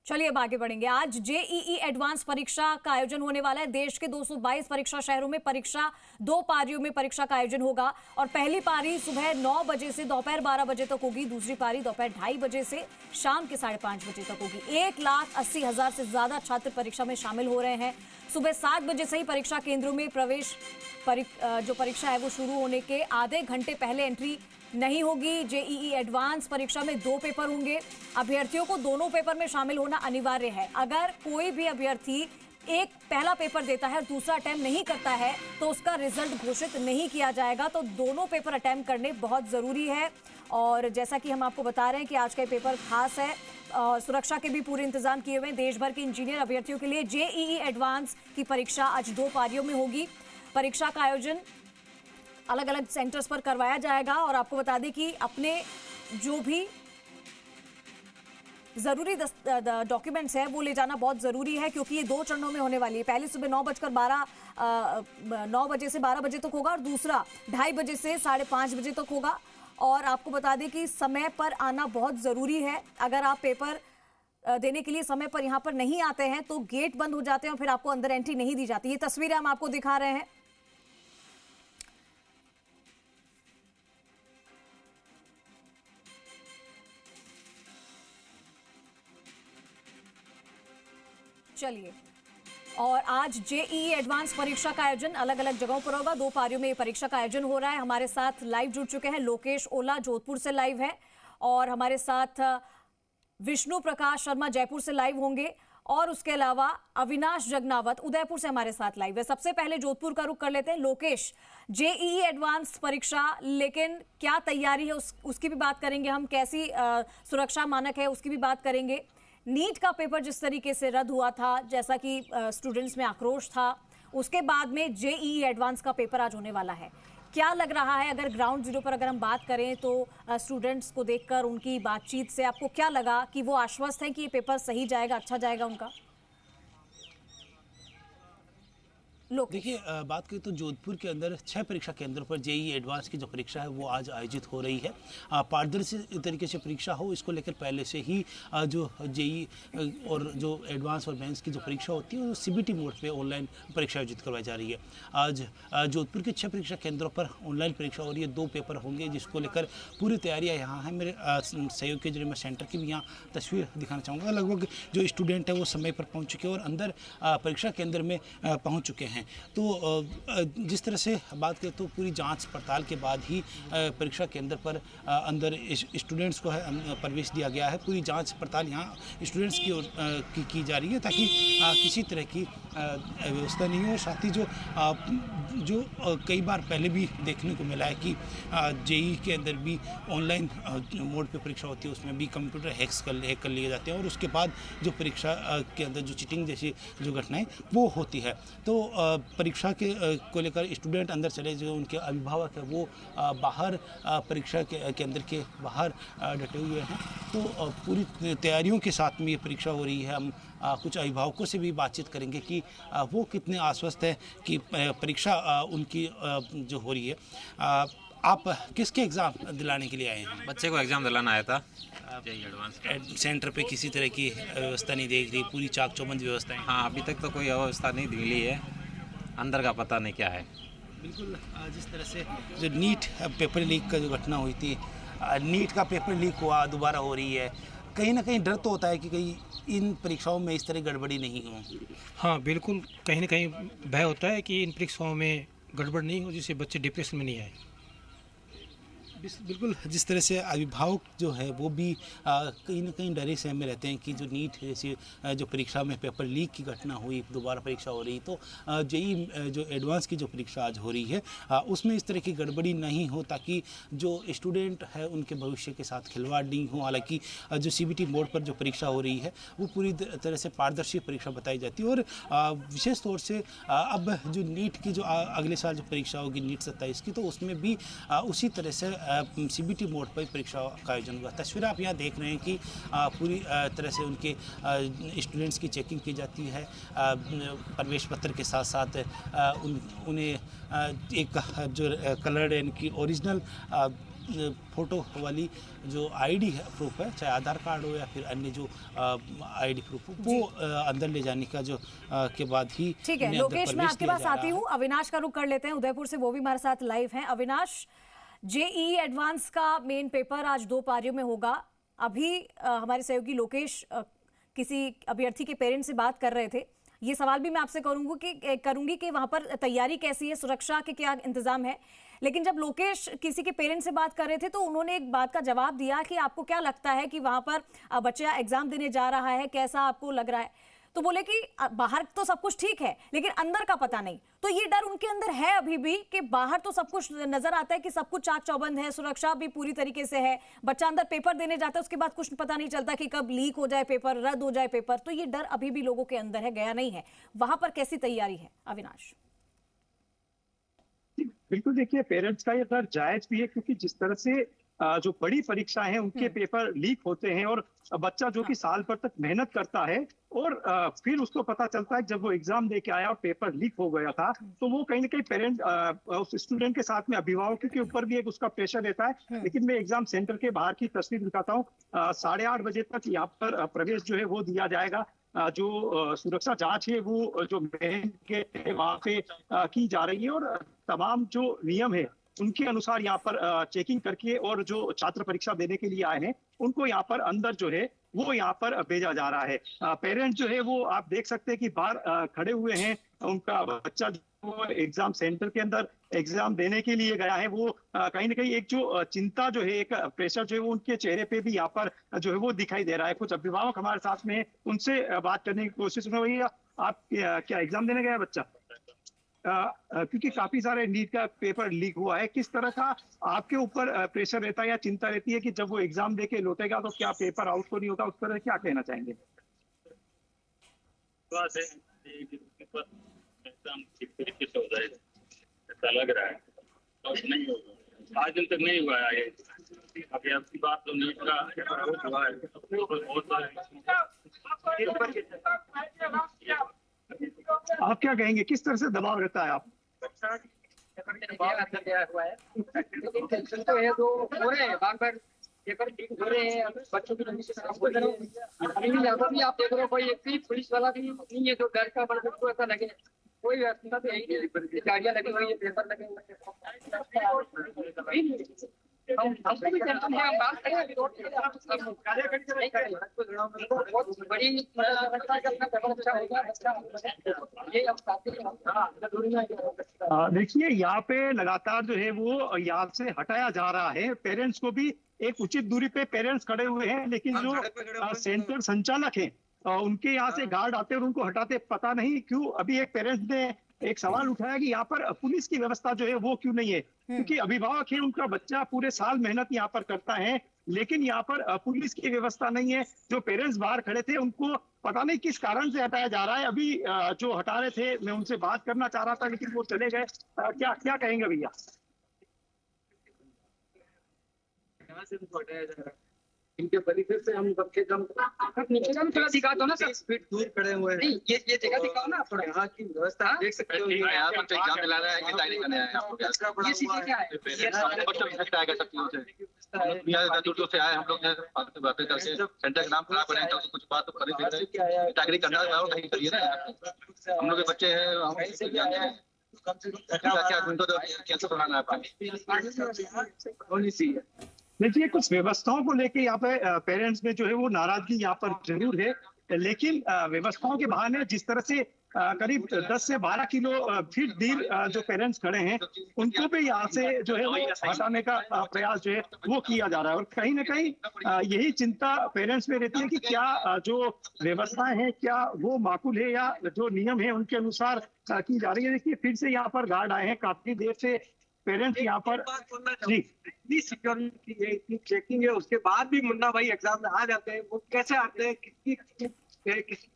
चलिए अब आगे बढ़ेंगे। आज जेईई एडवांस परीक्षा का आयोजन होने वाला है। देश के 222 परीक्षा शहरों में परीक्षा 2 पारियों में परीक्षा का आयोजन होगा और पहली पारी सुबह 9 बजे से दोपहर 12 बजे तक होगी। दूसरी पारी दोपहर 2:30 बजे से शाम के 5:30 बजे तक होगी। 1,80,000 से ज्यादा छात्र परीक्षा में शामिल हो रहे हैं। सुबह 7 बजे से ही परीक्षा केंद्रों में प्रवेश जो परीक्षा है वो शुरू होने के आधे घंटे पहले एंट्री नहीं होगी। जेईई एडवांस परीक्षा में 2 पेपर होंगे। अभ्यर्थियों को दोनों पेपर में शामिल होना अनिवार्य है। अगर कोई भी अभ्यर्थी एक पहला पेपर देता है और दूसरा अटेम्प्ट नहीं करता है तो उसका रिजल्ट घोषित नहीं किया जाएगा। तो दोनों पेपर अटेम्प्ट करने बहुत जरूरी है। और जैसा कि हम आपको बता रहे हैं कि आज का पेपर खास है। सुरक्षा के भी पूरे इंतजाम किए हुए हैं। देश भर के इंजीनियर अभ्यर्थियों के लिए जेईई एडवांस की परीक्षा आज 2 पारियों में होगी। परीक्षा का आयोजन अलग अलग सेंटर्स पर करवाया जाएगा और आपको बता दें कि अपने जो भी जरूरी डॉक्यूमेंट्स है वो ले जाना बहुत जरूरी है, क्योंकि ये 2 चरणों में होने वाली है। पहले सुबह 9 बजे से 12 बजे तक होगा और दूसरा 2:30 बजे से 5:30 बजे तक होगा। और आपको बता दें कि समय पर आना बहुत जरूरी है। अगर आप पेपर देने के लिए समय पर यहाँ पर नहीं आते हैं तो गेट बंद हो जाते हैं और फिर आपको अंदर एंट्री नहीं दी जाती। ये तस्वीरें हम आपको दिखा रहे हैं। चलिए, और आज जेईई एडवांस परीक्षा का आयोजन अलग अलग जगहों पर होगा। 2 पारियों में ये परीक्षा का आयोजन हो रहा है। हमारे साथ लाइव जुड़ चुके हैं लोकेश ओला, जोधपुर से लाइव है, और हमारे साथ विष्णु प्रकाश शर्मा जयपुर से लाइव होंगे, और उसके अलावा अविनाश जगनावत उदयपुर से हमारे साथ लाइव है। सबसे पहले जोधपुर का रुख कर लेते हैं। लोकेश, जेईई एडवांस परीक्षा, लेकिन क्या तैयारी है उसकी भी बात करेंगे हम, कैसी सुरक्षा मानक है उसकी भी बात करेंगे। नीट का पेपर जिस तरीके से रद्द हुआ था, जैसा कि स्टूडेंट्स में आक्रोश था, उसके बाद में जेईई एडवांस का पेपर आज होने वाला है। क्या लग रहा है, अगर ग्राउंड जीरो पर अगर हम बात करें तो स्टूडेंट्स को देखकर, उनकी बातचीत से आपको क्या लगा कि वो आश्वस्त हैं कि ये पेपर सही जाएगा, अच्छा जाएगा उनका? देखिए, बात करें तो जोधपुर के अंदर 6 परीक्षा केंद्रों पर जेईई एडवांस की जो परीक्षा है वो आज आयोजित हो रही है। पारदर्शी तरीके से परीक्षा हो, इसको लेकर पहले से ही जो जेईई और जो एडवांस और मेंस की जो परीक्षा होती है वो सीबीटी मोड पे ऑनलाइन परीक्षा आयोजित करवाई जा रही है। आज जोधपुर के 6 परीक्षा केंद्रों पर ऑनलाइन परीक्षा हो रही है। 2 पेपर होंगे, जिसको लेकर पूरी तैयारियाँ यहाँ हैं। मेरे सहयोग के जरिए मैं सेंटर की भी यहाँ तस्वीर दिखाना चाहूँगा। लगभग जो स्टूडेंट है वो समय पर पहुँच चुके हैं और अंदर परीक्षा केंद्र में पहुँच चुके हैं। तो जिस तरह से बात करें तो पूरी जांच पड़ताल के बाद ही परीक्षा केंद्र पर अंदर स्टूडेंट्स को है प्रवेश दिया गया है। पूरी जांच पड़ताल यहाँ स्टूडेंट्स की जा रही है, ताकि किसी तरह की व्यवस्था नहीं हो। साथ ही जो कई बार पहले भी देखने को मिला है कि जेईई के अंदर भी ऑनलाइन मोड पे परीक्षा होती है, उसमें भी कंप्यूटर हैक कर लिए जाते हैं और उसके बाद जो परीक्षा के अंदर जो चीटिंग जैसी जो घटनाएं वो होती है। तो परीक्षा को लेकर स्टूडेंट अंदर चले, जो उनके अभिभावक है वो बाहर परीक्षा के अंदर के बाहर डटे हुए हैं। तो पूरी तैयारियों के साथ में ये परीक्षा हो रही है। हम कुछ अभिभावकों से भी बातचीत करेंगे कि वो कितने आश्वस्त है कि परीक्षा उनकी जो हो रही है। आप किसके एग्ज़ाम दिलाने के लिए आए हैं? बच्चे को एग्ज़ाम दिलाना आया था। सेंटर पे किसी तरह की व्यवस्था नहीं देख रही, पूरी चाक चौबंद व्यवस्था है? हाँ, अभी तक तो कोई व्यवस्था नहीं मिली है, अंदर का पता नहीं क्या है। बिल्कुल, जिस तरह से जो नीट पेपर लीक का जो घटना हुई थी, नीट का पेपर लीक हुआ, दोबारा हो रही है, कहीं ना कहीं डर तो होता है कि कहीं इन परीक्षाओं में इस तरह गड़बड़ी नहीं हो। हाँ बिल्कुल, कहीं ना कहीं भय होता है कि इन परीक्षाओं में गड़बड़ नहीं हो, जिससे बच्चे डिप्रेशन में नहीं आए। बिल्कुल, जिस तरह से अभिभावक जो है वो भी कहीं ना कहीं डरे सहम में रहते हैं कि जो नीट जैसी जो परीक्षा में पेपर लीक की घटना हुई, दोबारा परीक्षा हो रही, तो जेईई जो एडवांस की जो परीक्षा आज हो रही है उसमें इस तरह की गड़बड़ी नहीं हो, ताकि जो स्टूडेंट है उनके भविष्य के साथ खिलवाड़ नहीं हो। हालांकि जो सीबीटी मोड पर जो परीक्षा हो रही है वो पूरी तरह से पारदर्शी परीक्षा बताई जाती है। और विशेष तौर से अब जो नीट की जो अगले साल जो परीक्षा होगी नीट 27 की, तो उसमें भी उसी तरह से सीबीटी मोड पर परीक्षा का आयोजन हुआ। तस्वीर आप यहाँ देख रहे हैं कि पूरी तरह से उनके स्टूडेंट्स की चेकिंग की जाती है। प्रवेश पत्र के साथ साथ उन्हें एक जो कलर्ड यानी कि ओरिजिनल फोटो वाली जो आईडी है, प्रूफ है, चाहे आधार कार्ड हो या फिर अन्य जो आईडी प्रूफ हो, वो अंदर ले जाने का जो के बाद ही ठीक है। लोकेश, मैं आपके पास आती हूँ, अविनाश का रुख कर लेते हैं उदयपुर से, वो भी हमारे साथ लाइव हैं। अविनाश, जेईई एडवांस का मेन पेपर आज 2 पारियों में होगा। अभी हमारे सहयोगी लोकेश किसी अभ्यर्थी के पेरेंट्स से बात कर रहे थे। ये सवाल भी मैं आपसे करूंगी कि वहां पर तैयारी कैसी है, सुरक्षा के क्या इंतजाम है। लेकिन जब लोकेश किसी के पेरेंट्स से बात कर रहे थे तो उन्होंने एक बात का जवाब दिया कि आपको क्या लगता है कि वहां पर बच्चा एग्जाम देने जा रहा है, कैसा आपको लग रहा है? तो बोले कि बाहर तो सब कुछ ठीक है लेकिन अंदर का पता नहीं। तो ये डर उनके अंदर है अभी भी कि बाहर तो सब कुछ नजर आता है कि सब कुछ चाक चौबंद है, सुरक्षा भी पूरी तरीके से है, बच्चा अंदर पेपर देने जाता है उसके बाद कुछ पता नहीं चलता कि कब लीक हो जाए पेपर, रद्द हो जाए पेपर। तो ये डर अभी भी लोगों के अंदर है, गया नहीं है। वहां पर कैसी तैयारी है अविनाश? बिल्कुल, देखिए पेरेंट्स का ये डर जायज भी है, क्योंकि जिस तरह से जो बड़ी परीक्षाएं हैं उनके पेपर लीक होते हैं और बच्चा जो कि साल भर तक मेहनत करता है और फिर उसको पता चलता है जब वो एग्जाम दे के आया और पेपर लीक हो गया था, तो वो कहीं ना कहीं पेरेंट उस स्टूडेंट के साथ में अभिभावकों के ऊपर भी एक उसका प्रेशर रहता है। लेकिन मैं एग्जाम सेंटर के बाहर की तस्वीर दिखाता हूँ। 8:30 बजे तक यहाँ पर प्रवेश जो है वो दिया जाएगा। जो सुरक्षा जांच है वो जो मेन गेट है वहाँ पे की जा रही है और तमाम जो नियम है उनके अनुसार यहाँ पर चेकिंग करके और जो छात्र परीक्षा देने के लिए आए हैं उनको यहाँ पर अंदर जो है वो यहाँ पर भेजा जा रहा है। पेरेंट्स जो है वो आप देख सकते हैं कि बाहर खड़े हुए हैं। उनका बच्चा जो एग्जाम सेंटर के अंदर एग्जाम देने के लिए गया है, वो कहीं ना कहीं एक जो चिंता जो है, एक प्रेशर जो है वो उनके चेहरे पे भी यहाँ पर जो है वो दिखाई दे रहा है। कुछ अभिभावक हमारे साथ में, उनसे बात करने की कोशिश में हुई। आप क्या एग्जाम देने गया बच्चा? क्योंकि काफी सारे नीट का पेपर लीक हुआ है, किस तरह का आपके ऊपर प्रेशर रहता है या चिंता रहती है कि जब वो एग्जाम देके लौटेगा तो क्या पेपर आउट तो नहीं होगा? उस तरह क्या कहना चाहेंगे? एग्जाम ठीक तरीके से हो जाए ऐसा लग रहा है, और नहीं होगा। 5 दिन तक नहीं हुआ है ये। अभी आपकी बात तो नीट का हुआ है। आप क्या कहेंगे, किस तरह से दबाव रहता है? आप टेंशन तो है, जो हो रहे हैं बार बार पेपर लीक हो रहे हैं, बच्चों की अभी भी यहाँ पर भी आप देख रहे हो कोई एक भी पुलिस वाला भी नहीं है जो डर का बड़ा को ऐसा लगे। कोई व्यवस्था तो यही नहीं, गाड़ियाँ लगी हुई है, पेपर लगे हुए हैं। हमको भी टेंशन है, हम बात करें अभी रोड बहुत बड़ी अच्छा होगा। ये हम देखिए यहाँ पे लगातार जो है वो यहाँ से हटाया जा रहा है। पेरेंट्स को भी एक उचित दूरी पे पेरेंट्स खड़े हुए हैं, लेकिन जो सेंटर संचालक हैं उनके यहाँ से गार्ड आते और उनको हटाते, पता नहीं क्यों। अभी एक पेरेंट्स ने एक सवाल उठाया कि यहाँ पर पुलिस की व्यवस्था जो है वो क्यों नहीं है, क्योंकि अभिभावक है, उनका बच्चा पूरे साल मेहनत यहाँ पर करता है, लेकिन यहाँ पर पुलिस की व्यवस्था नहीं है। जो पेरेंट्स बाहर खड़े थे उनको पता नहीं किस कारण से हटाया जा रहा है। अभी जो हटा रहे थे मैं उनसे बात करना चाह रहा था लेकिन वो चले गए। क्या क्या कहेंगे भैया? इनके परिसर से हम सबके नीचे का थोड़ा दिखा दो ना सर, फीट दूर खड़े हुए हैं। नहीं ये जगह दिखाओ ना थोड़ा, यहाँ की व्यवस्था देख सकते हो। यहाँ पर तो एग्जाम दिला रहा है, ये डायरी बनाया है आपको। ये चीजें क्या है? ये बच्चों को इफेक्ट आएगा सब चीजों से। दूर से आए हम लोग बातें करके सेंटर का नाम खराब बने तो कुछ बात तो कर ही देते हैं। टाइगरी करना है नहीं करिए ना, हम लोग के बच्चे हैं, हम क्या उनको तो कैसे बनाना है। देखिए कुछ व्यवस्थाओं को लेके यहाँ पे पेरेंट्स में जो है वो नाराजगी यहाँ पर जरूर है, लेकिन व्यवस्थाओं के बहाने जिस तरह से करीब 10 से 12 किलो फीट दूर जो पेरेंट्स खड़े हैं उनको भी यहाँ से जो है वो हटाने का प्रयास जो है वो किया जा रहा है। और कहीं ना कहीं यही चिंता पेरेंट्स में रहती है कि क्या जो व्यवस्थाएं हैं क्या वो माकूल है या जो नियम है उनके अनुसार की जा रही है। देखिए फिर से यहाँ पर गार्ड आए हैं, काफी देर से पेरेंट्स यहाँ पर जी इतनी सिक्योरिटी है, इतनी चेकिंग है, उसके बाद भी मुन्ना भाई एग्जाम में आ जाते हैं। वो कैसे आते हैं, किसकी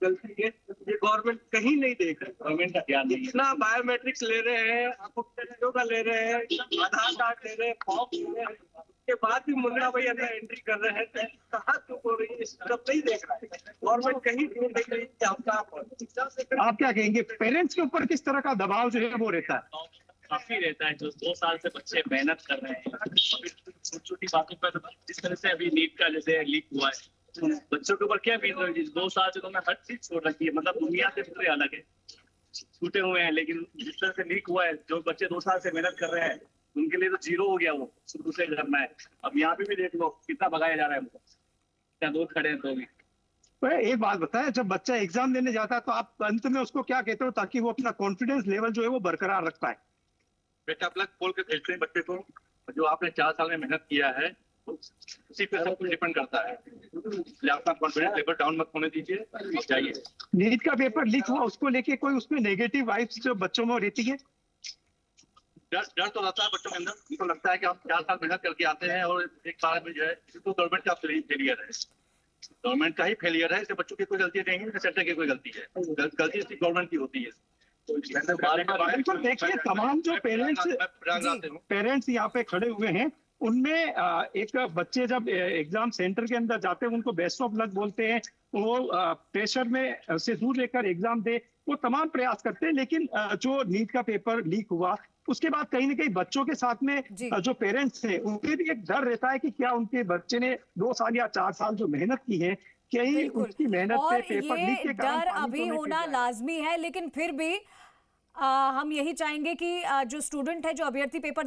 गलती है, ये गवर्नमेंट कहीं नहीं देख रही। गवर्नमेंट का ध्यान नहीं, इतना बायोमेट्रिक्स ले रहे हैं, आपको का ले रहे हैं, आधार कार्ड ले रहे हैं, फॉर्म ले रहे हैं, उसके बाद भी मुन्ना भाई अंदर एंट्री कर रहे हैं। कहाँ चुप हो रही है, सब नहीं देख रहा है गवर्नमेंट, कहीं नहीं देख रही है। आप क्या कहेंगे, पेरेंट्स के ऊपर किस तरह का दबाव जो है वो रहता है? काफी रहता है। जो 2 साल से बच्चे मेहनत कर रहे हैं, छोटी छोटी बातों पर जिस तरह से अभी नीट का जैसे लीक हुआ है, तो बच्चों के ऊपर क्या बीत रही है? 2 साल से तो मैं हर चीज छोड़ रखी है, मतलब दुनिया से पूरे अलग है, छूटे हुए हैं। लेकिन जिस तरह से लीक हुआ है, जो बच्चे 2 साल से मेहनत कर रहे हैं उनके लिए तो जीरो हो गया, वो शुरू से करना है। अब यहाँ पे भी देख लो कितना भगाया जा रहा है हमको, क्या लोग खड़े हैं तो भी। एक बात बताएं, जब बच्चा एग्जाम देने जाता है तो आप अंत में उसको क्या कहते हो ताकि वो अपना कॉन्फिडेंस लेवल जो है वो बरकरार रख पाए? बेटा प्लग खोल के भेजते हैं बच्चे को, जो आपने 4 साल में मेहनत किया है उसी पे सब कुछ डिपेंड करता है। इसलिए अपना कॉन्फिडेंस लेवल डाउन मत होने दीजिए, जाइए। नीट का पेपर लीक हुआ, उसको लेके कोई उसमें नेगेटिव वाइब्स जो बच्चों में रहती है? डर तो रहता है बच्चों के अंदर, उनको लगता है कि हम 4 साल मेहनत करके आते हैं और एक बार में जो है तो गवर्नमेंट का फेलियर है, गवर्नमेंट का ही फेलियर है। इससे बच्चों की कोई गलती नहीं है, सेंटर की कोई गलती है, गलती सिर्फ गवर्नमेंट की होती है। बिल्कुल, देखिए तमाम जो पेरेंट्स यहाँ पे खड़े हुए हैं उनमें एक बच्चे जब एग्जाम सेंटर के अंदर जाते हैं उनको बेस्ट ऑफ लक बोलते हैं, वो प्रेशर में से दूर लेकर एग्जाम दे, वो तमाम प्रयास करते हैं। लेकिन जो नीट का पेपर लीक हुआ उसके बाद कहीं ना कहीं बच्चों के साथ में जो पेरेंट्स हैं उनके भी एक डर रहता है कि क्या उनके बच्चे ने 2 साल या 4 साल जो मेहनत की है, कहीं उसकी मेहनत पे पेपर लीक के कारण डर अभी होना लाजमी है। लेकिन फिर भी हम यही चाहेंगे कि जो स्टूडेंट है, जो अभ्यर्थी पेपर